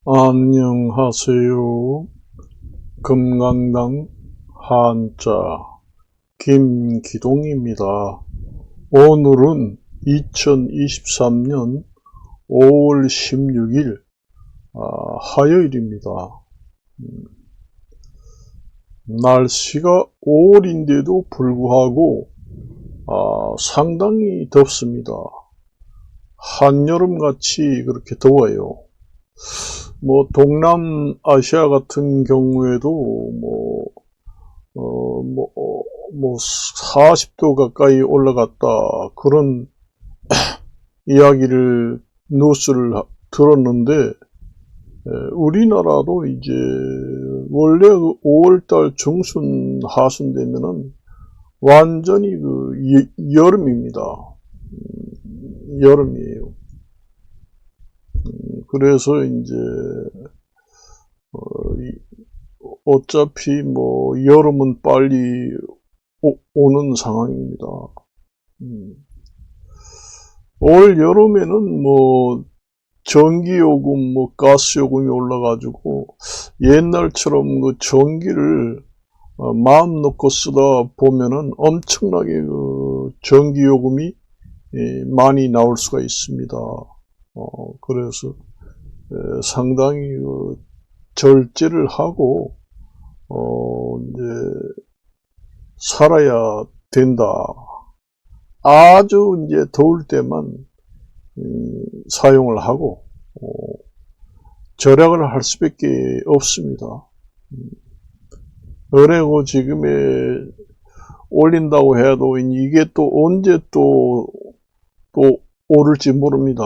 안녕하세요. 금강당 한자 김기동입니다. 오늘은 2023년 5월 16일 화요일입니다. 날씨가 5월인데도 불구하고 상당히 덥습니다. 한여름같이 그렇게 더워요. 동남아시아 같은 경우에도 40도 가까이 올라갔다, 그런 뉴스를 들었는데, 우리나라도 이제 원래 5월달 중순 하순 되면은 완전히 여름입니다. 여름이에요. 그래서 이제 어차피 여름은 빨리 오는 상황입니다. 올 여름에는 전기요금, 가스요금이 올라가지고 옛날처럼 전기를 마음 놓고 쓰다 보면은 엄청나게 전기요금이 많이 나올 수가 있습니다. 그래서 상당히 절제를 하고 이제 살아야 된다. 아주 이제 더울 때만 사용을 하고 절약을 할 수밖에 없습니다. 그리고 지금에 올린다고 해도 이게 또 언제 또 오를지 모릅니다.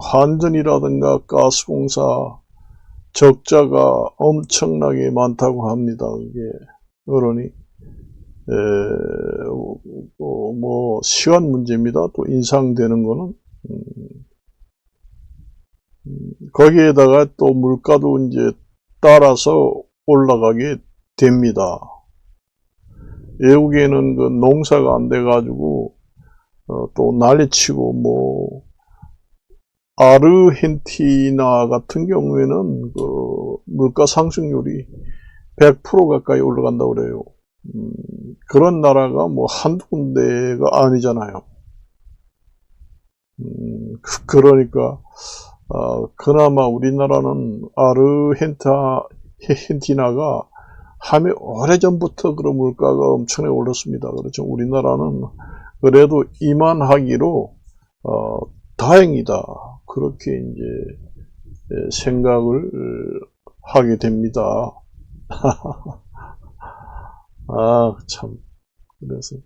한전이라든가 가스공사 적자가 엄청나게 많다고 합니다. 그러니 시간 문제입니다. 또 인상되는 거는 거기에다가 또 물가도 이제 따라서 올라가게 됩니다. 외국에는 농사가 안 돼가지고 또 난리치고 아르헨티나 같은 경우에는 물가 상승률이 100% 가까이 올라간다고 그래요. 그런 나라가 한두 군데가 아니잖아요. 그러니까 그나마 우리나라는 아르헨티나가 오래전부터 그런 물가가 엄청나게 올랐습니다. 그렇죠. 우리나라는 그래도 이만하기로 다행이다, 그렇게 이제 생각을 하게 됩니다. 참. 그래서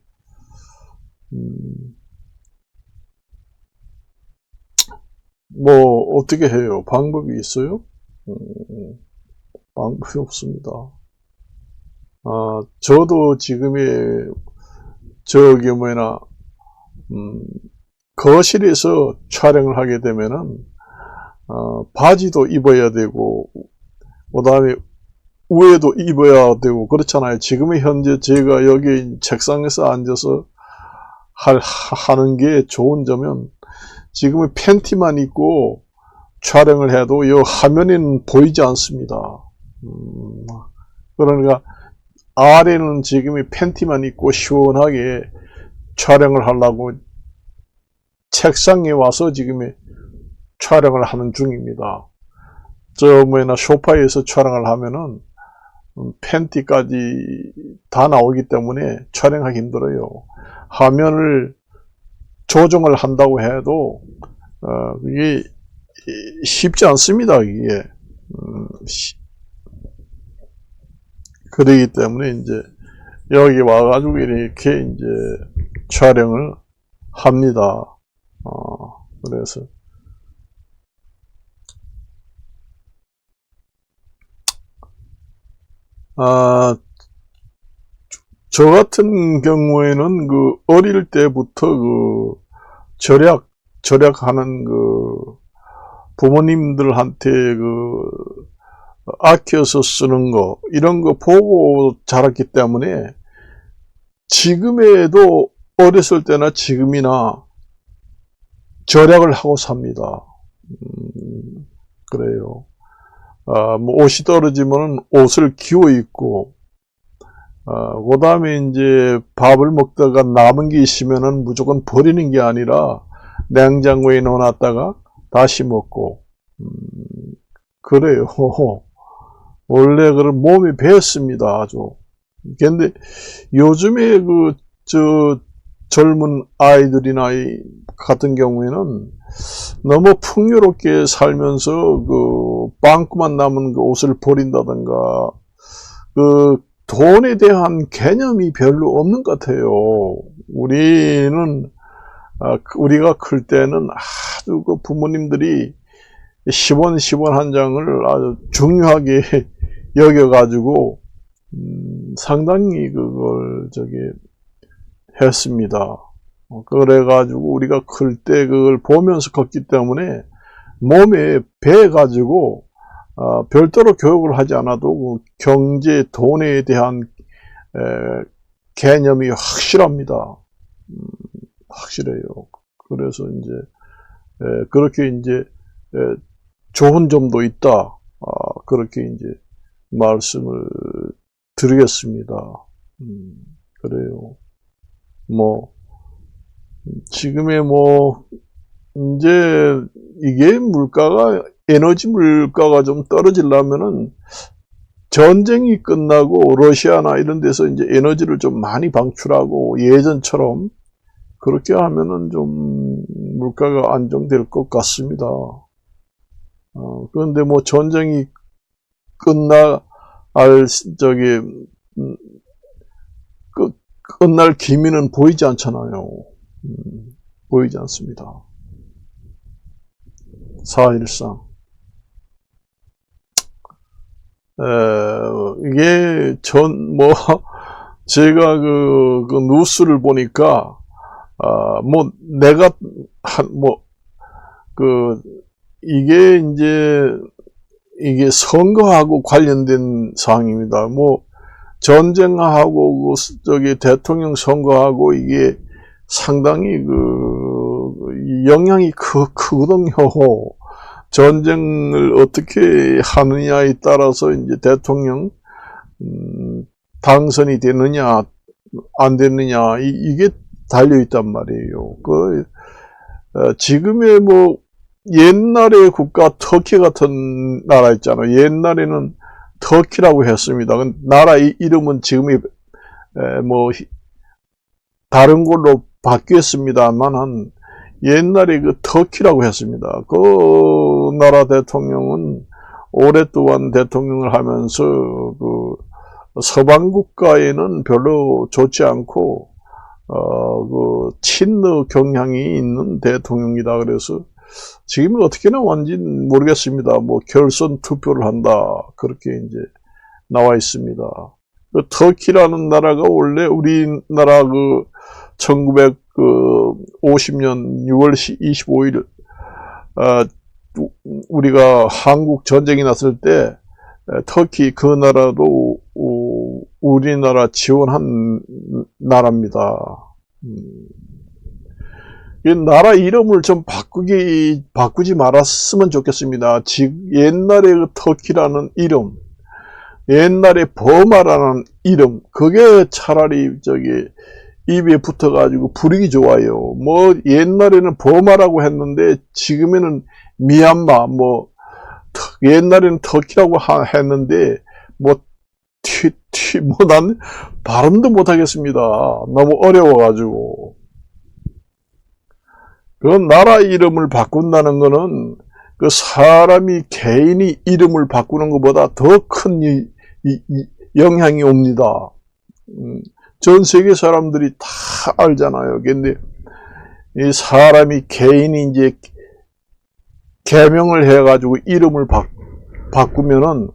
어떻게 해요? 방법이 있어요? 방법이 없습니다. 저도 지금의 거실에서 촬영을 하게 되면은 바지도 입어야 되고 그 다음에 위에도 입어야 되고 그렇잖아요. 지금의 현재 제가 여기 책상에서 앉아서 하는 게 좋은 점은, 지금의 팬티만 입고 촬영을 해도 이 화면에는 보이지 않습니다. 그러니까 아래는 지금의 팬티만 입고 시원하게 촬영을 하려고 책상에 와서 지금의 촬영을 하는 중입니다. 소파에서 촬영을 하면은 팬티까지 다 나오기 때문에 촬영하기 힘들어요. 화면을 조정을 한다고 해도 이게 쉽지 않습니다. 이게 그러기 때문에 이제 여기 와가지고 이렇게 이제 촬영을 합니다. 그래서 저 같은 경우에는 어릴 때부터 절약하는 부모님들한테 아껴서 쓰는 거, 이런 거 보고 자랐기 때문에 지금에도 어렸을 때나 지금이나 절약을 하고 삽니다. 그래요. 뭐 옷이 떨어지면 옷을 기워 입고, 그 다음에 이제 밥을 먹다가 남은 게 있으면은 무조건 버리는 게 아니라 냉장고에 넣어놨다가 다시 먹고, 그래요. 원래 그런 몸이 배었습니다, 아주. 근데 요즘에 젊은 아이들이나 같은 경우에는 너무 풍요롭게 살면서 빵꾸만 남은 옷을 버린다든가, 돈에 대한 개념이 별로 없는 것 같아요. 우리가 클 때는 아주 부모님들이 10원, 10원 한 장을 아주 중요하게 여겨가지고, 상당히 그걸 했습니다. 그래가지고 우리가 클 때 그걸 보면서 컸기 때문에 몸에 배가지고, 별도로 교육을 하지 않아도 경제, 돈에 대한 개념이 확실합니다. 확실해요. 그래서 이제 그렇게 이제 좋은 점도 있다. 그렇게 이제 말씀을 드리겠습니다. 그래요. 뭐 지금의 이제 이게 에너지 물가가 좀 떨어지려면은 전쟁이 끝나고 러시아나 이런 데서 이제 에너지를 좀 많이 방출하고 예전처럼 그렇게 하면은 좀 물가가 안정될 것 같습니다. 그런데 전쟁이 끝날 기미는 보이지 않잖아요. 보이지 않습니다. 4.13. 이게 제가 그 뉴스를 보니까, 이게 선거하고 관련된 사항입니다. 전쟁하고 대통령 선거하고 이게 상당히 영향이 크거든요. 전쟁을 어떻게 하느냐에 따라서 이제 대통령 당선이 되느냐 안 되느냐 이게 달려 있단 말이에요. 지금의 옛날의 국가 터키 같은 나라 있잖아요. 옛날에는 터키라고 했습니다. 나라 이름은 지금이 다른 걸로 바뀌었습니다만 옛날에 터키라고 했습니다. 그 나라 대통령은 오랫동안 대통령을 하면서 서방 국가에는 별로 좋지 않고 친러 경향이 있는 대통령이다. 그래서 지금은 어떻게 나왔는지 모르겠습니다. 결선 투표를 한다. 그렇게 이제 나와 있습니다. 터키라는 나라가 원래 우리나라 1950년 6월 25일, 우리가 한국 전쟁이 났을 때, 터키 그 나라도 우리나라 지원한 나라입니다. 나라 이름을 좀 바꾸지 말았으면 좋겠습니다. 옛날에 터키라는 이름, 옛날에 버마라는 이름, 그게 차라리 입에 붙어가지고 부르기 좋아요. 옛날에는 버마라고 했는데, 지금에는 미얀마, 옛날에는 터키라고 했는데, 난 발음도 못하겠습니다. 너무 어려워가지고. 그건 나라 이름을 바꾼다는 거는 사람이 개인이 이름을 바꾸는 것보다 더 큰 영향이 옵니다. 전 세계 사람들이 다 알잖아요. 근데 이 사람이 개인이 이제 개명을 해가지고 이름을 바꾸면은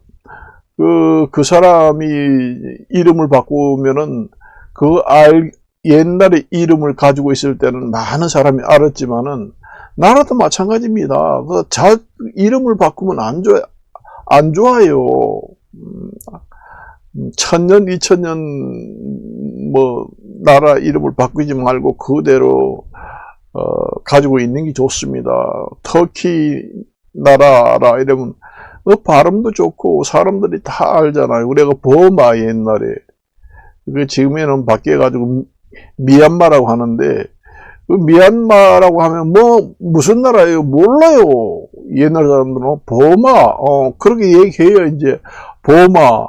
그 사람이 이름을 바꾸면은 옛날에 이름을 가지고 있을 때는 많은 사람이 알았지만은 나라도 마찬가지입니다. 이름을 바꾸면 안 좋아요. 1000년, 2000년 나라 이름을 바꾸지 말고 그대로 가지고 있는 게 좋습니다. 터키 나라라 이러면 발음도 좋고 사람들이 다 알잖아요. 우리가 버마 옛날에 그 지금에는 바뀌어가지고 미얀마라고 하는데 그 미얀마라고 하면 뭐 무슨 나라예요? 몰라요. 옛날 사람들은 버마 그렇게 얘기해요. 이제 버마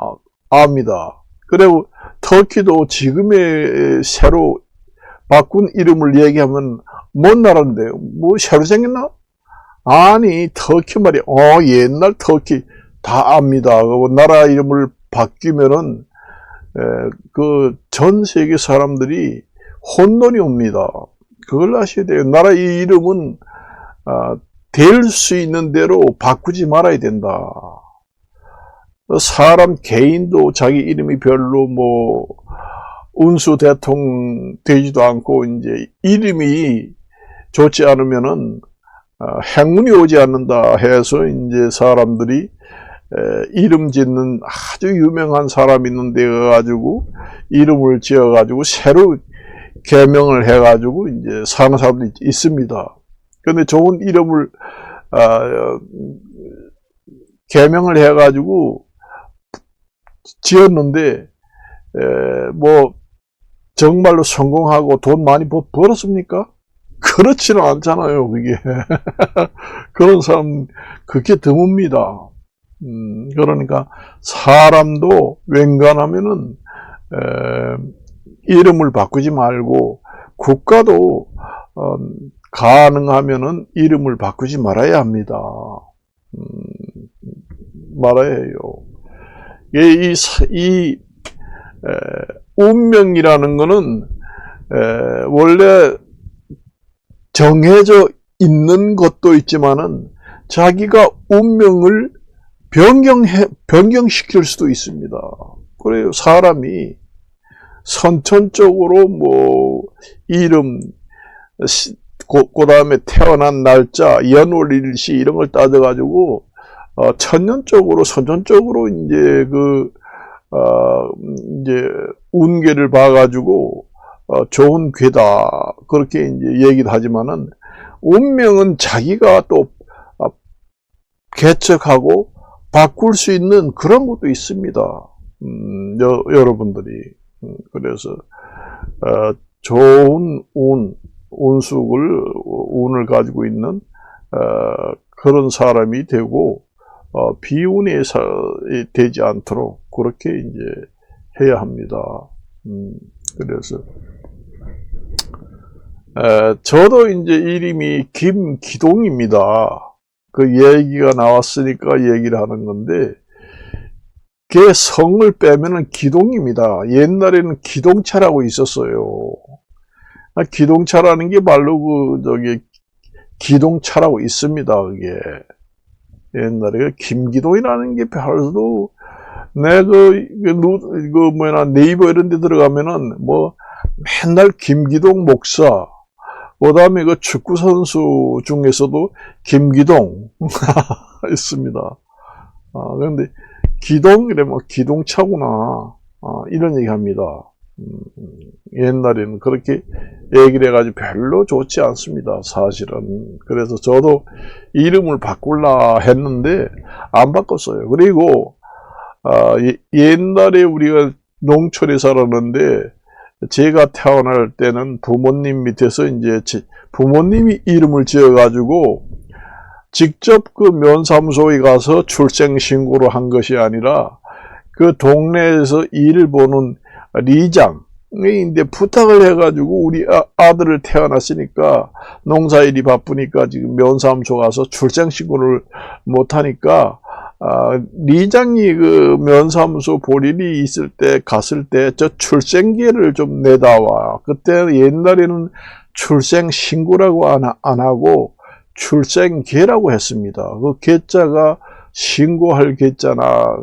압니다. 그리고 터키도 지금의 새로 바꾼 이름을 얘기하면 뭔 나라인데요? 뭐 새로 생겼나? 아니 터키 말이야. 옛날 터키 다 압니다. 그 나라 이름을 바뀌면은 그 전 세계 사람들이 혼돈이 옵니다. 그걸 아셔야 돼요. 나라 이 이름은 될 수 있는 대로 바꾸지 말아야 된다. 사람 개인도 자기 이름이 별로 뭐 운수 대통령 되지도 않고 이제 이름이 좋지 않으면은 행운이 오지 않는다 해서 이제 사람들이 이름 짓는 아주 유명한 사람 있는 데 가지고 이름을 지어 가지고 새로 개명을 해 가지고 이제 사는 사람들이 있습니다. 근데 좋은 이름을 개명을 해 가지고 지었는데 뭐 정말로 성공하고 돈 많이 벌었습니까? 그렇지는 않잖아요. 그게 그런 사람 그렇게 드뭅니다. 그러니까 사람도 웬간하면은 이름을 바꾸지 말고 국가도 가능하면은 이름을 바꾸지 말아야 합니다. 말아야 해요. 이 운명이라는 거는 원래 정해져 있는 것도 있지만은 자기가 운명을 변경시킬 수도 있습니다. 그래요. 사람이 선천적으로 뭐 이름, 그 다음에 태어난 날짜, 연월일시 이런 걸 따져가지고 천년적으로 선천적으로 이제 이제 운계를 봐가지고 좋은 괴다 그렇게 이제 얘기를 하지만은 운명은 자기가 또 개척하고 바꿀 수 있는 그런 것도 있습니다. 여러분들이 그래서 좋은 운을 가지고 있는 그런 사람이 되고 비운이 되지 않도록 그렇게 이제 해야 합니다. 그래서 저도 이제 이름이 김기동입니다. 그 얘기가 나왔으니까 얘기를 하는 건데, 걔 성을 빼면은 기동입니다. 옛날에는 기동차라고 있었어요. 기동차라는 게 말로 기동차라고 있습니다. 그게 옛날에 김기동이라는 게 별도 네이버 이런 데 들어가면은 뭐 맨날 김기동 목사, 그 다음에 그 축구선수 중에서도 김기동 있습니다. 그런데 기동, 이러면 기동차구나. 이런 얘기 합니다. 옛날에는 그렇게 얘기를 해가지고 별로 좋지 않습니다. 사실은. 그래서 저도 이름을 바꿀라 했는데 안 바꿨어요. 그리고 옛날에 우리가 농촌에 살았는데 제가 태어날 때는 부모님 밑에서 이제 부모님이 이름을 지어가지고 직접 그 면사무소에 가서 출생신고를 한 것이 아니라 그 동네에서 일을 보는 리장이 이제 부탁을 해가지고 우리 아들을 태어났으니까 농사일이 바쁘니까 지금 면사무소 가서 출생신고를 못하니까 리장이 그 면사무소 볼 일이 있을 때 갔을 때 저 출생계를 좀 내다와. 그때 옛날에는 출생신고라고 안 하고 출생계라고 했습니다. 그 계자가 신고할 계자나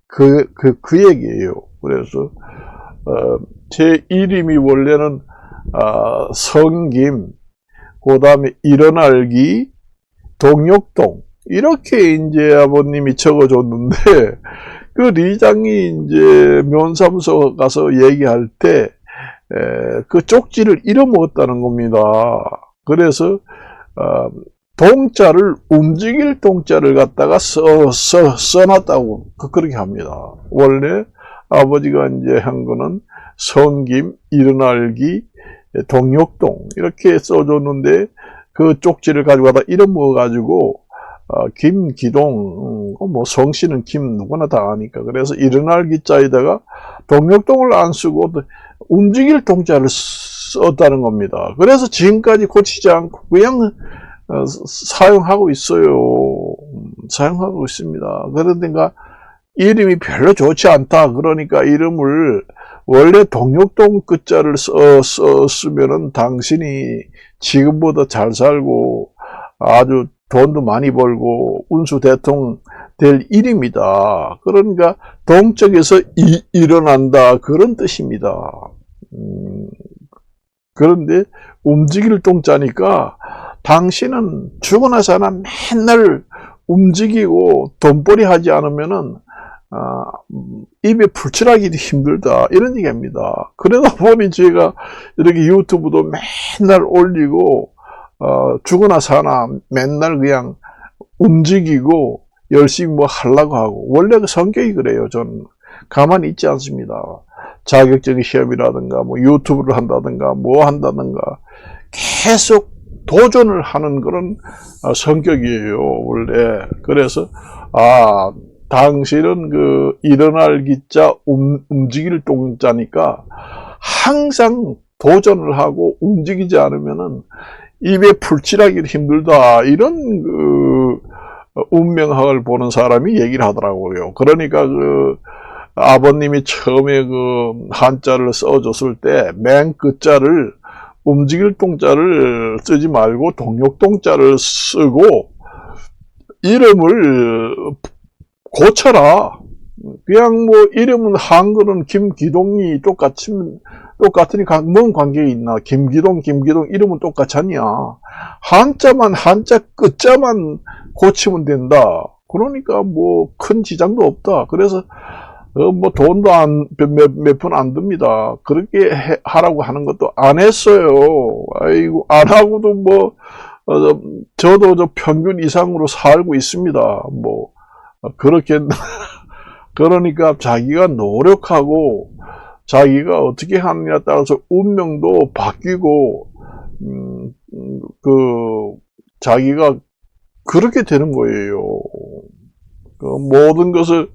그 얘기예요. 그래서 제 이름이 원래는 성김, 그 다음에 일어날기, 동력동 이렇게 이제 아버님이 적어줬는데 그 리장이 이제 면사무소 가서 얘기할 때 그 쪽지를 잃어먹었다는 겁니다. 그래서 동자를 움직일 동자를 갖다가 써놨다고 그렇게 합니다. 원래 아버지가 이제 한 거는 성김, 일어날기, 동력동 이렇게 써줬는데 그 쪽지를 가지고 가다 이름 먹어가지고 김기동, 뭐 성씨는 김 누구나 다 아니까 그래서 일어날기 자에다가 동력동을 안 쓰고 움직일 동자를 썼다는 겁니다. 그래서 지금까지 고치지 않고 그냥 사용하고 있어요. 사용하고 있습니다. 그런데가 이름이 별로 좋지 않다. 그러니까 이름을 원래 동력동 끝자를 쓰면은 당신이 지금보다 잘 살고 아주 돈도 많이 벌고 운수 대통령 될 일입니다. 그러니까 동쪽에서 일어난다 그런 뜻입니다. 그런데 움직일 동자니까 당신은 죽고 나서나 맨날 움직이고 돈벌이 하지 않으면은 입에 풀칠하기도 힘들다 이런 얘기입니다. 그러다 보니 제가 이렇게 유튜브도 맨날 올리고 죽으나 사나 맨날 그냥 움직이고 열심히 뭐 하려고 하고 원래 그 성격이 그래요. 저는 가만히 있지 않습니다. 자격증 시험이라든가 뭐 유튜브를 한다든가 뭐 한다든가 계속 도전을 하는 그런 성격이에요. 원래 그래서 당신은 그 일어날 기자 움직일 동자니까 항상 도전을 하고 움직이지 않으면은 입에 풀칠하기도 힘들다 이런 그 운명학을 보는 사람이 얘기를 하더라고요. 그러니까 그 아버님이 처음에 그 한자를 써줬을 때 맨 끝자를 움직일 동자를 쓰지 말고 동력동자를 쓰고 이름을 고쳐라. 그냥 뭐 이름은 한글은 김기동이 똑같으니 뭔 관계가 있나. 김기동 이름은 똑같잖냐. 한자 끝자만 고치면 된다. 그러니까 뭐 큰 지장도 없다. 그래서 뭐 돈도 몇 푼 안 듭니다. 그렇게 하라고 하는 것도 안 했어요. 아이고 안 하고도 뭐 저도 저 평균 이상으로 살고 있습니다. 뭐 그렇게 그러니까 자기가 노력하고 자기가 어떻게 하느냐에 따라서 운명도 바뀌고 자기가 그렇게 되는 거예요. 그 모든 것을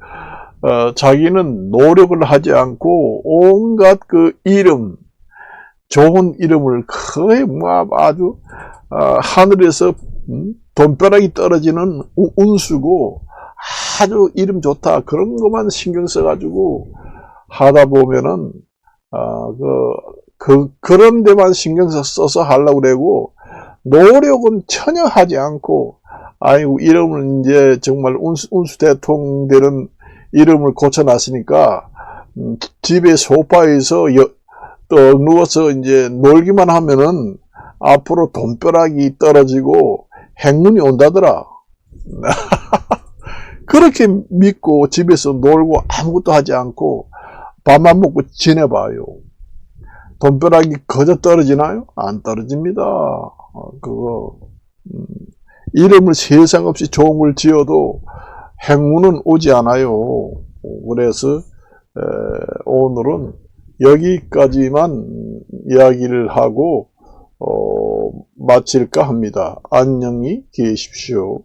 자기는 노력을 하지 않고 온갖 그 이름, 좋은 이름을 거의 뭐 아주 하늘에서 돈벼락이 떨어지는 운수고 아주 이름 좋다 그런 것만 신경 써가지고 하다 보면은 그런 데만 신경 써서 하려고 그러고 노력은 전혀 하지 않고 아이고 이름을 이제 정말 운수 대통령 되는 이름을 고쳐놨으니까 집에 소파에서 떡 누워서 이제 놀기만 하면은 앞으로 돈벼락이 떨어지고 행운이 온다더라. 그렇게 믿고 집에서 놀고 아무것도 하지 않고 밥만 먹고 지내봐요. 돈벼락이 거저 떨어지나요? 안 떨어집니다. 이름을 세상 없이 좋은 걸 지어도 행운은 오지 않아요. 그래서 오늘은 여기까지만 이야기를 하고 마칠까 합니다. 안녕히 계십시오.